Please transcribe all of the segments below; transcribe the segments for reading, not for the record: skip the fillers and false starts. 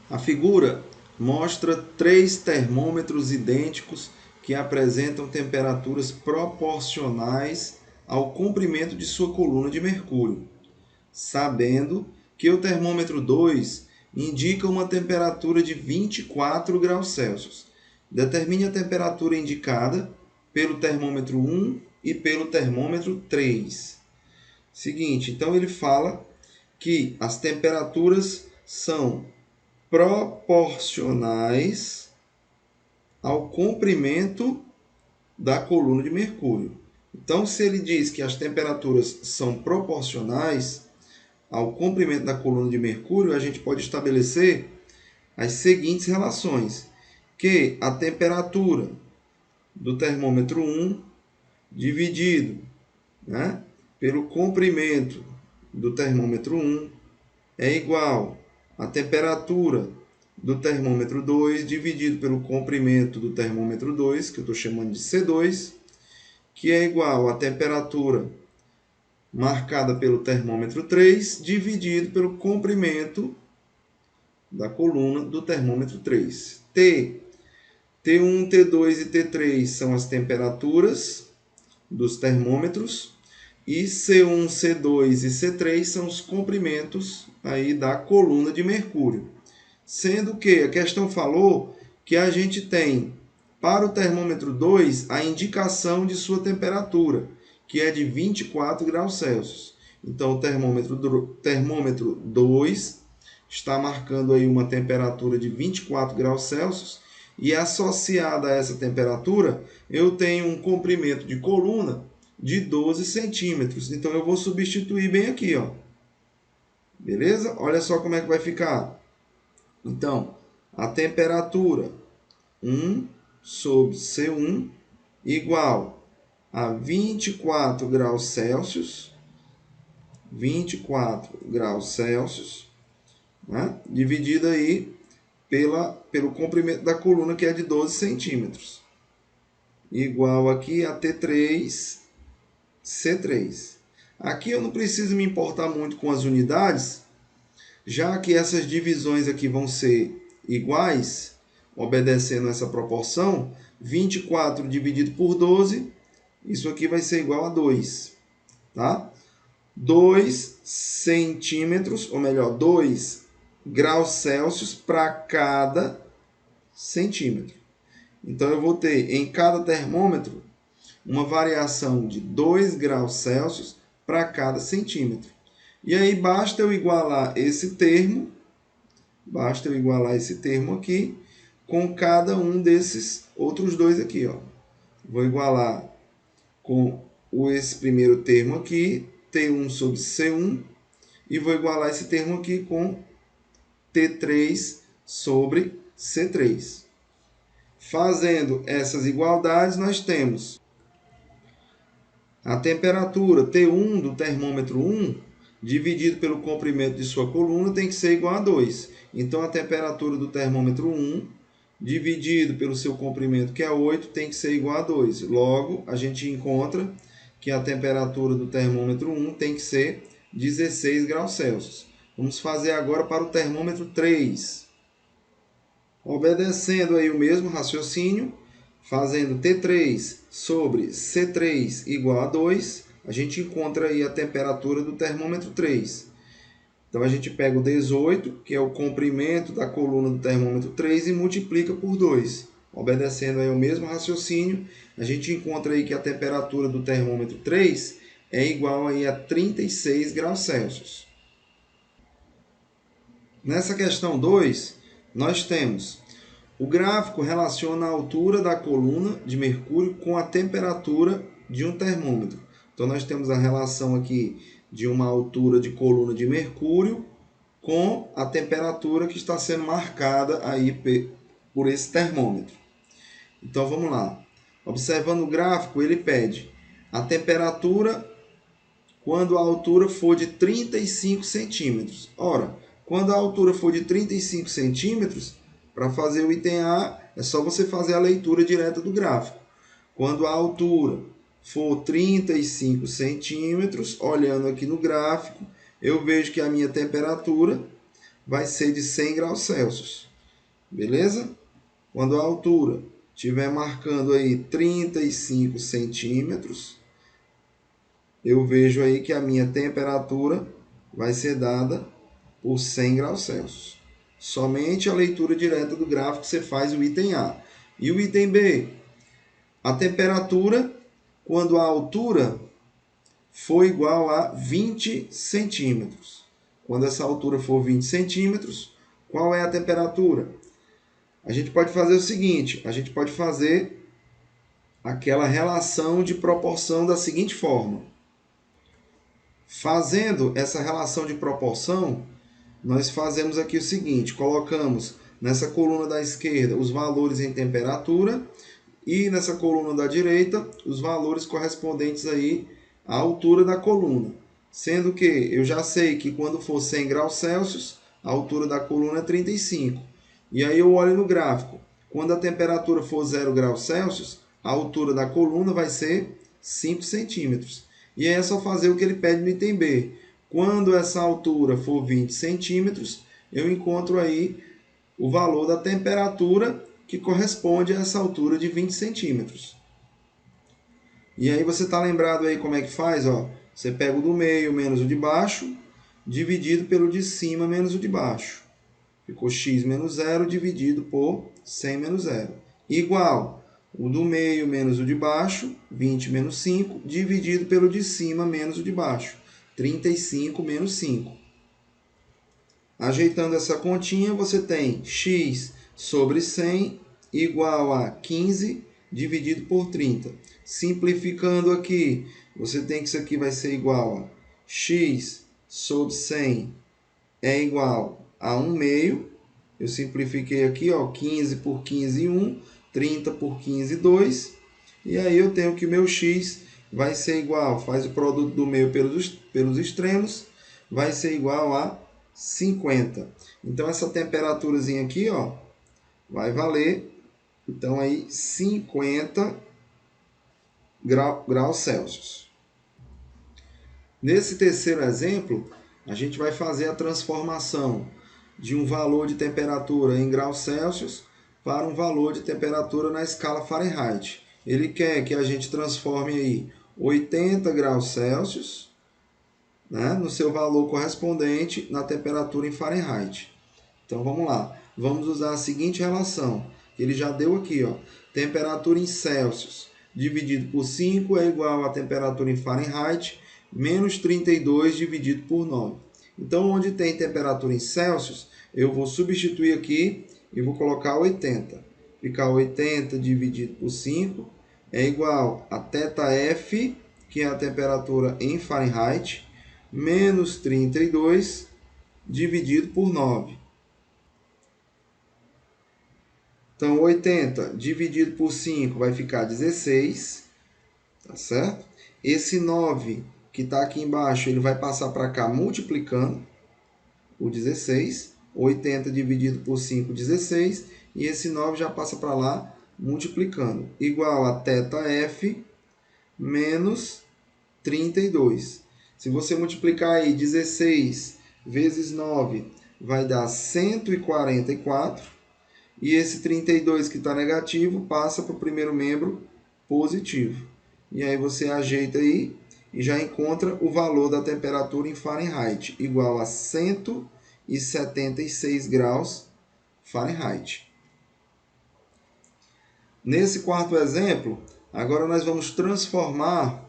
A figura mostra 3 termômetros idênticos que apresentam temperaturas proporcionais ao comprimento de sua coluna de mercúrio, sabendo que o termômetro 2 indica uma temperatura de 24 graus Celsius. Determine a temperatura indicada pelo termômetro 1 e pelo termômetro 3. Seguinte, então ele fala que as temperaturas são proporcionais ao comprimento da coluna de mercúrio. Então, se ele diz que as temperaturas são proporcionais ao comprimento da coluna de mercúrio, a gente pode estabelecer as seguintes relações: que a temperatura do termômetro 1 dividido, pelo comprimento do termômetro 1 é igual à temperatura do termômetro 2 dividido pelo comprimento do termômetro 2, que eu estou chamando de C2, que é igual à temperatura marcada pelo termômetro 3 dividido pelo comprimento da coluna do termômetro 3. T1, T2 e T3 são as temperaturas dos termômetros e C1, C2 e C3 são os comprimentos aí da coluna de mercúrio. Sendo que a questão falou que a gente tem para o termômetro 2 a indicação de sua temperatura, que é de 24 graus Celsius. Então o termômetro 2 está marcando aí uma temperatura de 24 graus Celsius e associada a essa temperatura eu tenho um comprimento de coluna de 12 centímetros. Então eu vou substituir bem aqui, ó. Beleza? Olha só como é que vai ficar. Então, a temperatura 1 sobre C1 igual a 24 graus Celsius, 24 graus Celsius, dividido aí pelo comprimento da coluna, que é de 12 centímetros, igual aqui a T3, C3. Aqui eu não preciso me importar muito com as unidades, já que essas divisões aqui vão ser iguais, obedecendo essa proporção. 24 dividido por 12, isso aqui vai ser igual a 2. Tá? 2 centímetros, ou melhor, 2 graus Celsius para cada centímetro. Então, eu vou ter em cada termômetro uma variação de 2 graus Celsius para cada centímetro. E aí basta eu igualar esse termo, aqui com cada um desses outros dois aqui, ó. Vou igualar com esse primeiro termo aqui, T1 sobre C1, e vou igualar esse termo aqui com T3 sobre C3. Fazendo essas igualdades, nós temos a temperatura T1 do termômetro 1 dividido pelo comprimento de sua coluna tem que ser igual a 2. Então, a temperatura do termômetro 1 dividido pelo seu comprimento, que é 8, tem que ser igual a 2. Logo, a gente encontra que a temperatura do termômetro 1 tem que ser 16 graus Celsius. Vamos fazer agora para o termômetro 3. Obedecendo aí o mesmo raciocínio, fazendo T3 sobre C3 igual a 2, a gente encontra aí a temperatura do termômetro 3. Então, a gente pega o 18, que é o comprimento da coluna do termômetro 3, e multiplica por 2. Obedecendo aí o mesmo raciocínio, a gente encontra aí que a temperatura do termômetro 3 é igual aí a 36 graus Celsius. Nessa questão 2, nós temos o gráfico relaciona a altura da coluna de mercúrio com a temperatura de um termômetro. Então, nós temos a relação aqui de uma altura de coluna de mercúrio com a temperatura que está sendo marcada aí por esse termômetro. Então, vamos lá. Observando o gráfico, ele pede a temperatura quando a altura for de 35 centímetros. Ora, quando a altura for de 35 centímetros, para fazer o item A, é só você fazer a leitura direta do gráfico. Quando a altura for 35 centímetros, olhando aqui no gráfico, eu vejo que a minha temperatura vai ser de 100 graus Celsius. Beleza? Quando a altura estiver marcando aí 35 centímetros, eu vejo aí que a minha temperatura vai ser dada por 100 graus Celsius. Somente a leitura direta do gráfico você faz o item A. E o item B? A temperatura quando a altura for igual a 20 centímetros. Quando essa altura for 20 centímetros, qual é a temperatura? A gente pode fazer o seguinte, a gente pode fazer aquela relação de proporção da seguinte forma. Fazendo essa relação de proporção, nós fazemos aqui o seguinte, colocamos nessa coluna da esquerda os valores em temperatura e nessa coluna da direita os valores correspondentes aí à altura da coluna. Sendo que eu já sei que quando for 100 graus Celsius, a altura da coluna é 35. E aí eu olho no gráfico. Quando a temperatura for 0 graus Celsius, a altura da coluna vai ser 5 centímetros. E aí é só fazer o que ele pede no item B. Quando essa altura for 20 centímetros, eu encontro aí o valor da temperatura que corresponde a essa altura de 20 centímetros. E aí você está lembrado aí como é que faz? Ó, você pega o do meio menos o de baixo, dividido pelo de cima menos o de baixo. Ficou x menos 0 dividido por 100 menos 0. Igual o do meio menos o de baixo, 20 menos 5, dividido pelo de cima menos o de baixo, 35 menos 5. Ajeitando essa continha, você tem x sobre 100 igual a 15 dividido por 30. Simplificando aqui, você tem que isso aqui vai ser igual a x sobre 100 é igual a 1 meio. Eu simplifiquei aqui, ó, 15 por 15, 1, 30 por 15, 2. E aí eu tenho que o meu x vai ser igual, faz o produto do meio pelos extremos, vai ser igual a 50. Então essa temperaturazinha aqui, ó, vai valer, então aí 50 graus Celsius. Nesse terceiro exemplo, a gente vai fazer a transformação de um valor de temperatura em graus Celsius para um valor de temperatura na escala Fahrenheit. Ele quer que a gente transforme aí 80 graus Celsius, né, no seu valor correspondente na temperatura em Fahrenheit. Então vamos lá, vamos usar a seguinte relação, que ele já deu aqui, ó, temperatura em Celsius dividido por 5 é igual a temperatura em Fahrenheit menos 32 dividido por 9. Então, onde tem temperatura em Celsius, eu vou substituir aqui e vou colocar 80. Ficar 80 dividido por 5 é igual a θF, que é a temperatura em Fahrenheit, menos 32 dividido por 9. Então, 80 dividido por 5 vai ficar 16, tá certo? Esse 9 que está aqui embaixo, ele vai passar para cá multiplicando o 16. 80 dividido por 5, 16. E esse 9 já passa para lá multiplicando. Igual a θF menos 32. Se você multiplicar aí 16 vezes 9, vai dar 144. E esse 32 que está negativo passa para o primeiro membro positivo. E aí você ajeita aí e já encontra o valor da temperatura em Fahrenheit, igual a 176 graus Fahrenheit. Nesse quarto exemplo, agora nós vamos transformar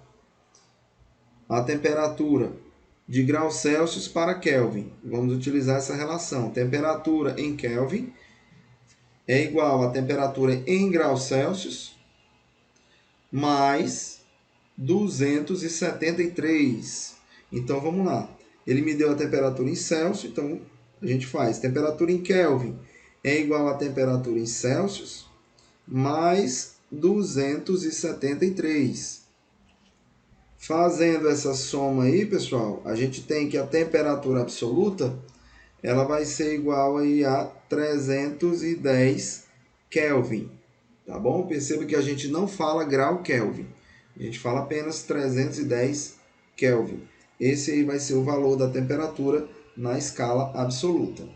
a temperatura de graus Celsius para Kelvin. Vamos utilizar essa relação. Temperatura em Kelvin é igual a temperatura em graus Celsius mais 273. Então, vamos lá. Ele me deu a temperatura em Celsius, então a gente faz. Temperatura em Kelvin é igual a temperatura em Celsius mais 273. Fazendo essa soma aí, pessoal, a gente tem que a temperatura absoluta ela vai ser igual aí a 310 Kelvin. Tá bom? Perceba que a gente não fala grau Kelvin. A gente fala apenas 310 Kelvin. Esse aí vai ser o valor da temperatura na escala absoluta.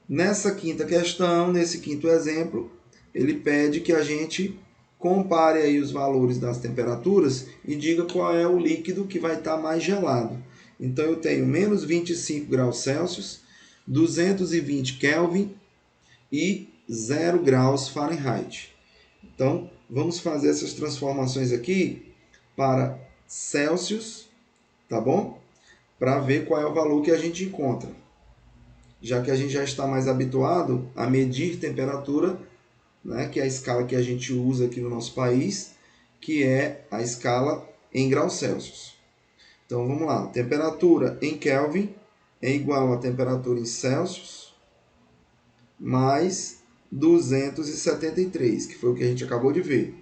Nessa quinta questão, nesse quinto exemplo, ele pede que a gente compare aí os valores das temperaturas e diga qual é o líquido que vai estar mais gelado. Então, eu tenho menos 25 graus Celsius, 220 Kelvin e 0 graus Fahrenheit. Então, vamos fazer essas transformações aqui para Celsius, tá bom? Para ver qual é o valor que a gente encontra. Já que a gente já está mais habituado a medir temperatura, né, que é a escala que a gente usa aqui no nosso país, que é a escala em graus Celsius. Então, vamos lá. Temperatura em Kelvin é igual a temperatura em Celsius mais 273, que foi o que a gente acabou de ver.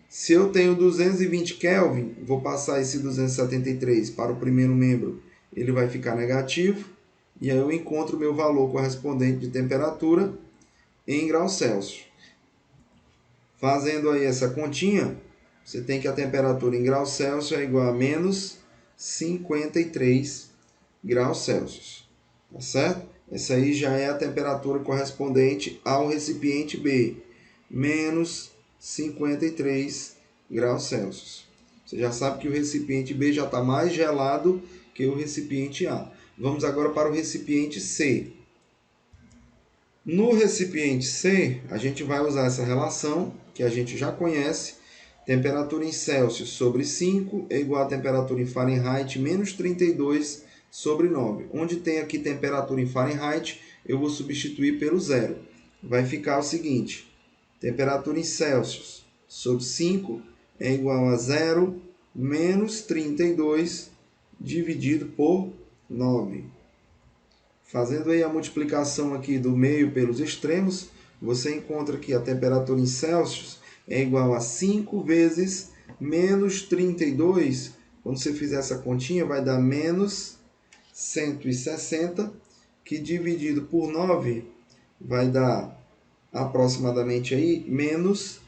Se eu tenho 220 Kelvin, vou passar esse 273 para o primeiro membro, ele vai ficar negativo, e aí eu encontro o meu valor correspondente de temperatura em graus Celsius. Fazendo aí essa continha, você tem que a temperatura em graus Celsius é igual a menos 53 graus Celsius. Tá certo? Essa aí já é a temperatura correspondente ao recipiente B, menos 53 graus Celsius. Você já sabe que o recipiente B já está mais gelado que o recipiente A. Vamos agora para o recipiente C. No recipiente C, a gente vai usar essa relação que a gente já conhece. Temperatura em Celsius sobre 5 é igual a temperatura em Fahrenheit menos 32 sobre 9. Onde tem aqui temperatura em Fahrenheit, eu vou substituir pelo zero. Vai ficar o seguinte: temperatura em Celsius sobre 5 é igual a 0 menos 32 dividido por 9. Fazendo aí a multiplicação aqui do meio pelos extremos, você encontra que a temperatura em Celsius é igual a 5 vezes menos 32. Quando você fizer essa continha, vai dar menos 160, que dividido por 9 vai dar aproximadamente aí menos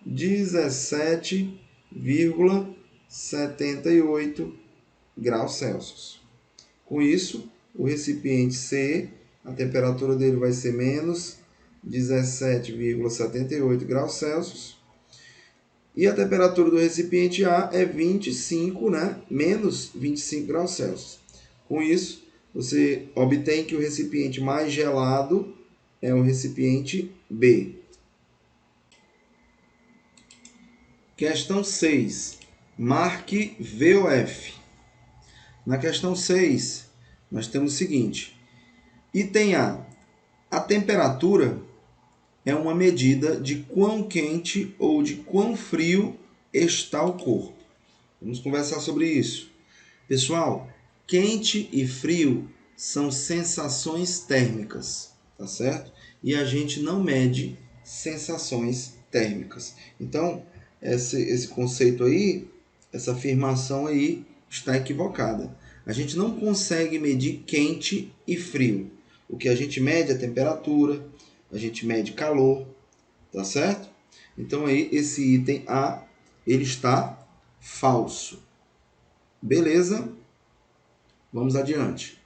17,78 graus Celsius. Com isso, o recipiente C, a temperatura dele vai ser menos 17,78 graus Celsius. E a temperatura do recipiente A é 25, né? Menos 25 graus Celsius. Com isso, você obtém que o recipiente mais gelado é o recipiente B. Questão 6. Marque VOF. Na questão 6, nós temos o seguinte. Item A. A temperatura é uma medida de quão quente ou de quão frio está o corpo. Vamos conversar sobre isso. Pessoal, quente e frio são sensações térmicas, tá certo? E a gente não mede sensações térmicas. Então, esse conceito aí, essa afirmação aí está equivocada. A gente não consegue medir quente e frio. O que a gente mede é a temperatura, a gente mede calor, tá certo? Então aí esse item A, ele está falso. Beleza? Vamos adiante.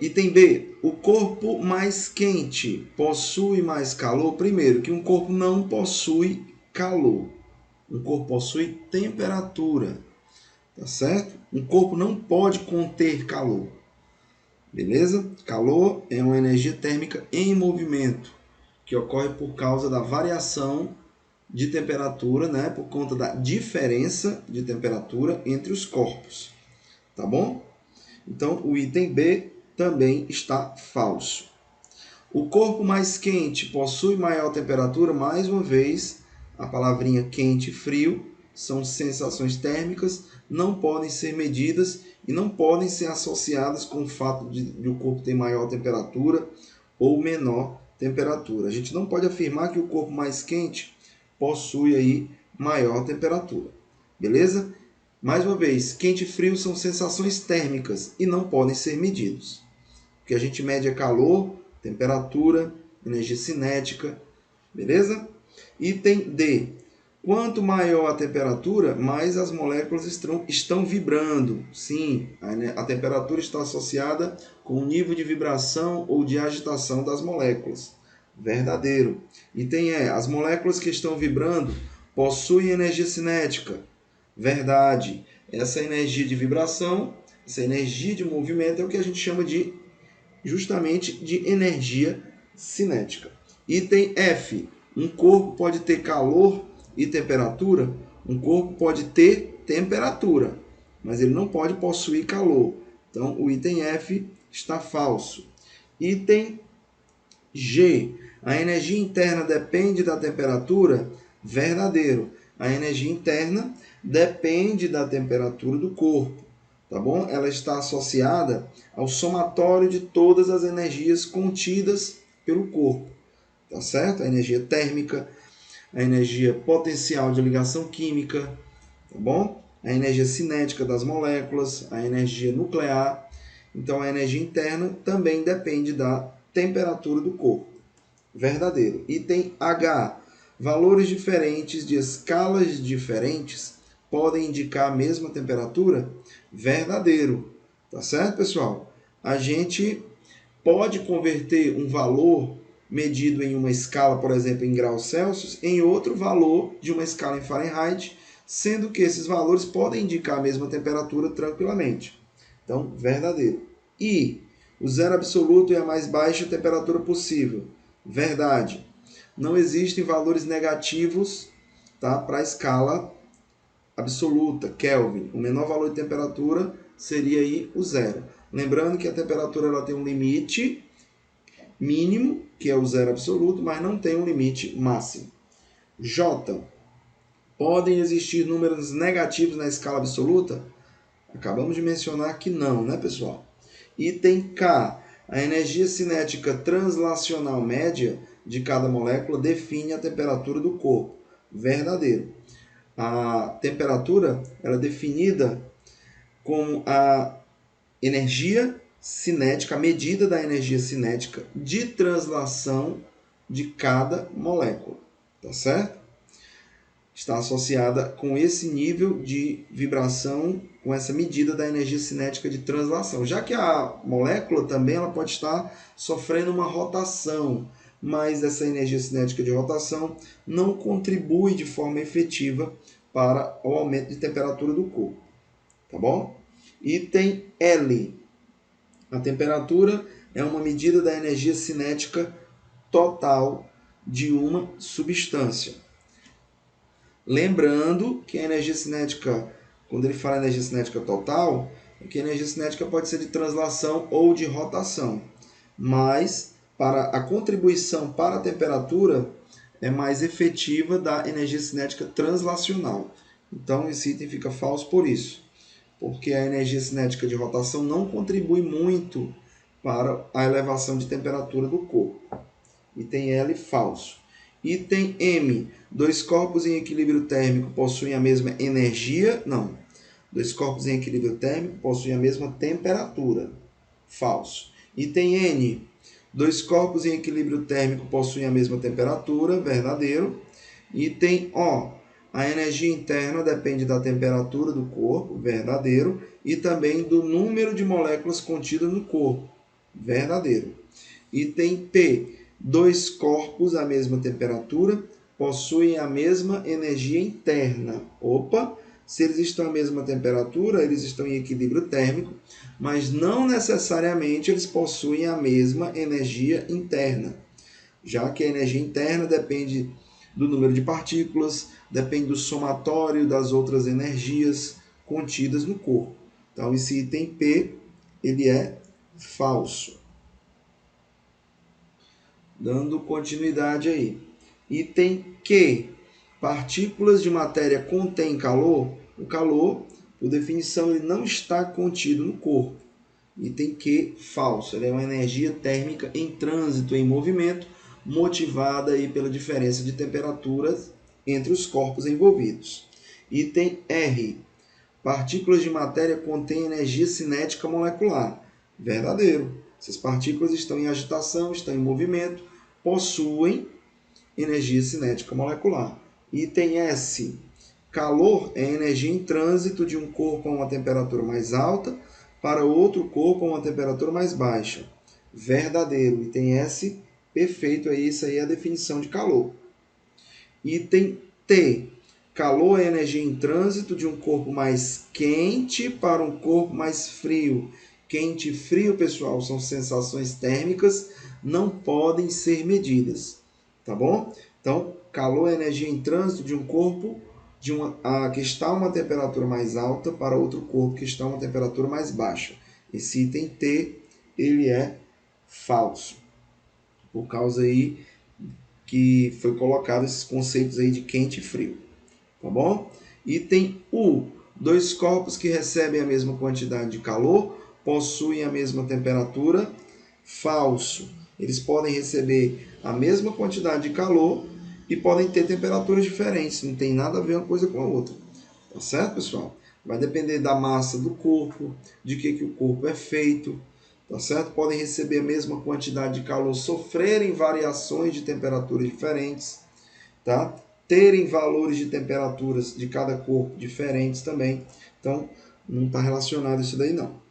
Item B, o corpo mais quente possui mais calor? Primeiro, que um corpo não possui calor. Um corpo possui temperatura, tá certo? Um corpo não pode conter calor. Beleza? Calor é uma energia térmica em movimento, que ocorre por causa da variação de temperatura, né? Por conta da diferença de temperatura entre os corpos. Tá bom? Então, o item B também está falso. O corpo mais quente possui maior temperatura? Mais uma vez, a palavrinha quente e frio são sensações térmicas, não podem ser medidas e não podem ser associadas com o fato de o corpo ter maior temperatura ou menor temperatura. A gente não pode afirmar que o corpo mais quente possui aí maior temperatura. Beleza? Mais uma vez, quente e frio são sensações térmicas e não podem ser medidos. O que a gente mede é calor, temperatura, energia cinética. Beleza? Item D. Quanto maior a temperatura, mais as moléculas estão vibrando. Sim, a temperatura está associada com o nível de vibração ou de agitação das moléculas. Verdadeiro. Item E. As moléculas que estão vibrando possuem energia cinética. Verdade. Essa energia de vibração, essa energia de movimento é o que a gente chama justamente de energia cinética. Item F. Um corpo pode ter calor e temperatura. Um corpo pode ter temperatura, mas ele não pode possuir calor. Então, o item F está falso. Item G. A energia interna depende da temperatura. Verdadeiro. A energia interna depende da temperatura do corpo, tá bom? Ela está associada ao somatório de todas as energias contidas pelo corpo, tá certo? A energia térmica, a energia potencial de ligação química, tá bom? A energia cinética das moléculas, a energia nuclear. Então, a energia interna também depende da temperatura do corpo. Verdadeiro. Item H. Valores diferentes de escalas diferentes podem indicar a mesma temperatura? Verdadeiro. Tá certo, pessoal? A gente pode converter um valor medido em uma escala, por exemplo, em graus Celsius, em outro valor de uma escala em Fahrenheit, sendo que esses valores podem indicar a mesma temperatura tranquilamente. Então, verdadeiro. I. O zero absoluto é a mais baixa temperatura possível. Verdade. Não existem valores negativos, tá, para a escala absoluta, Kelvin. O menor valor de temperatura seria aí o zero. Lembrando que a temperatura ela tem um limite mínimo, que é o zero absoluto, mas não tem um limite máximo. J. Podem existir números negativos na escala absoluta? Acabamos de mencionar que não, né, pessoal? Item K. A energia cinética translacional média de cada molécula define a temperatura do corpo. Verdadeiro. A temperatura ela é definida como a energia cinética, a medida da energia cinética de translação de cada molécula, tá certo? Está associada com esse nível de vibração, com essa medida da energia cinética de translação. Já que a molécula também ela pode estar sofrendo uma rotação, mas essa energia cinética de rotação não contribui de forma efetiva para o aumento de temperatura do corpo. Tá bom? Item L. A temperatura é uma medida da energia cinética total de uma substância. Lembrando que a energia cinética, quando ele fala energia cinética total, é que a energia cinética pode ser de translação ou de rotação. Mas para a contribuição para a temperatura é mais efetiva da energia cinética translacional. Então esse item fica falso por isso, porque a energia cinética de rotação não contribui muito para a elevação de temperatura do corpo. Item L, falso. Item M. Dois corpos em equilíbrio térmico possuem a mesma energia? Não. Dois corpos em equilíbrio térmico possuem a mesma temperatura. Falso. Item N. Dois corpos em equilíbrio térmico possuem a mesma temperatura? Verdadeiro. Item O. A energia interna depende da temperatura do corpo? Verdadeiro. E também do número de moléculas contidas no corpo? Verdadeiro. Item P. Dois corpos à mesma temperatura possuem a mesma energia interna. Opa! Se eles estão à mesma temperatura, eles estão em equilíbrio térmico, mas não necessariamente eles possuem a mesma energia interna, já que a energia interna depende do número de partículas, depende do somatório das outras energias contidas no corpo. Então, esse item P, ele é falso. Dando continuidade aí. Item Q. Partículas de matéria contêm calor? O calor, por definição, ele não está contido no corpo. Item Q, falso. Ele é uma energia térmica em trânsito, em movimento, motivada aí pela diferença de temperaturas entre os corpos envolvidos. Item R. Partículas de matéria contêm energia cinética molecular? Verdadeiro. Essas partículas estão em agitação, estão em movimento, possuem energia cinética molecular. Item S. Calor é energia em trânsito de um corpo a uma temperatura mais alta para outro corpo a uma temperatura mais baixa. Verdadeiro. Item S. Perfeito. Isso aí é a definição de calor. Item T. Calor é energia em trânsito de um corpo mais quente para um corpo mais frio. Quente e frio, pessoal, são sensações térmicas, não podem ser medidas. Tá bom? Então, calor é energia em trânsito de um corpo que está a uma temperatura mais alta para outro corpo que está a uma temperatura mais baixa. Esse item T, ele é falso. Por causa aí que foi colocado esses conceitos aí de quente e frio, tá bom? Item U. Dois corpos que recebem a mesma quantidade de calor possuem a mesma temperatura. Falso. Eles podem receber a mesma quantidade de calor e podem ter temperaturas diferentes. Não tem nada a ver uma coisa com a outra. Tá certo, pessoal? Vai depender da massa do corpo, de que o corpo é feito, tá certo? Podem receber a mesma quantidade de calor, sofrerem variações de temperaturas diferentes, tá? Terem valores de temperaturas de cada corpo diferentes também. Então, não está relacionado isso daí não.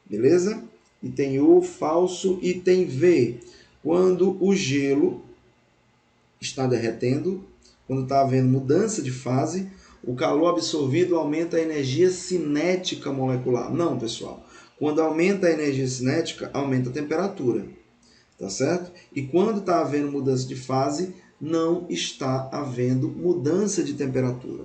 Beleza? Item U, falso. Item V. Quando o gelo está derretendo, quando está havendo mudança de fase, o calor absorvido aumenta a energia cinética molecular. Não, pessoal. Quando aumenta a energia cinética, aumenta a temperatura. Tá certo? E quando está havendo mudança de fase, não está havendo mudança de temperatura.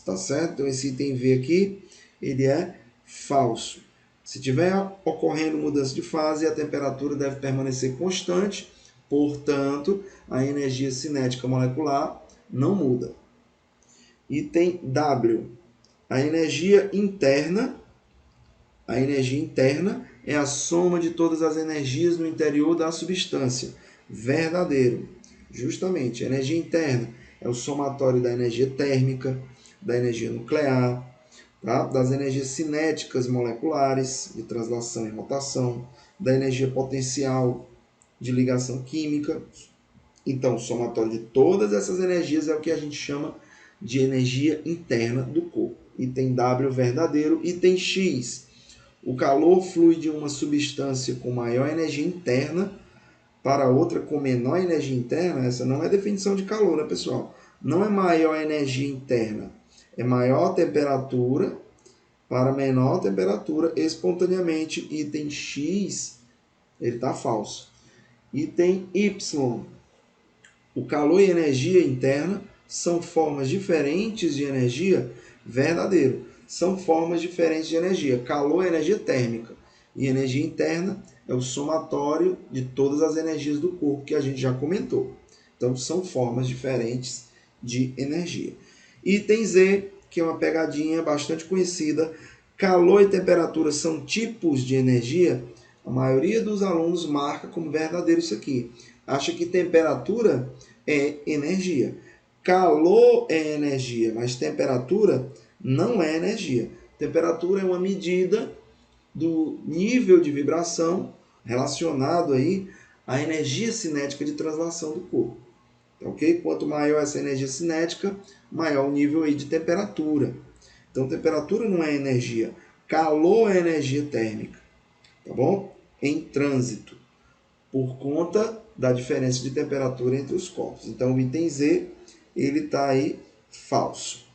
Tá certo? Então, esse item V aqui, ele é falso. Se tiver ocorrendo mudança de fase, a temperatura deve permanecer constante, portanto, a energia cinética molecular não muda. Item W. A energia interna é a soma de todas as energias no interior da substância. Verdadeiro. Justamente, a energia interna é o somatório da energia térmica, da energia nuclear, tá? Das energias cinéticas moleculares, de translação e rotação, da energia potencial de ligação química. Então, o somatório de todas essas energias é o que a gente chama de energia interna do corpo. Item W, verdadeiro. Item X. O calor flui de uma substância com maior energia interna para outra com menor energia interna. Essa não é definição de calor, né, pessoal? Não é maior energia interna, é maior temperatura para menor temperatura espontaneamente. Item X, ele está falso. Item Y. O calor e energia interna são formas diferentes de energia. Verdadeiro. São formas diferentes de energia. Calor é energia térmica e energia interna é o somatório de todas as energias do corpo que a gente já comentou. Então, são formas diferentes de energia. Item Z, que é uma pegadinha bastante conhecida. Calor e temperatura são tipos de energia? A maioria dos alunos marca como verdadeiro isso aqui. Acha que temperatura é energia. Calor é energia, mas temperatura não é energia. Temperatura é uma medida do nível de vibração relacionado aí à energia cinética de translação do corpo. Ok? Quanto maior essa energia cinética, maior o nível aí de temperatura. Então, temperatura não é energia. Calor é energia térmica. Tá bom? Em trânsito. Por conta da diferença de temperatura entre os corpos. Então, o item Z, ele está aí falso.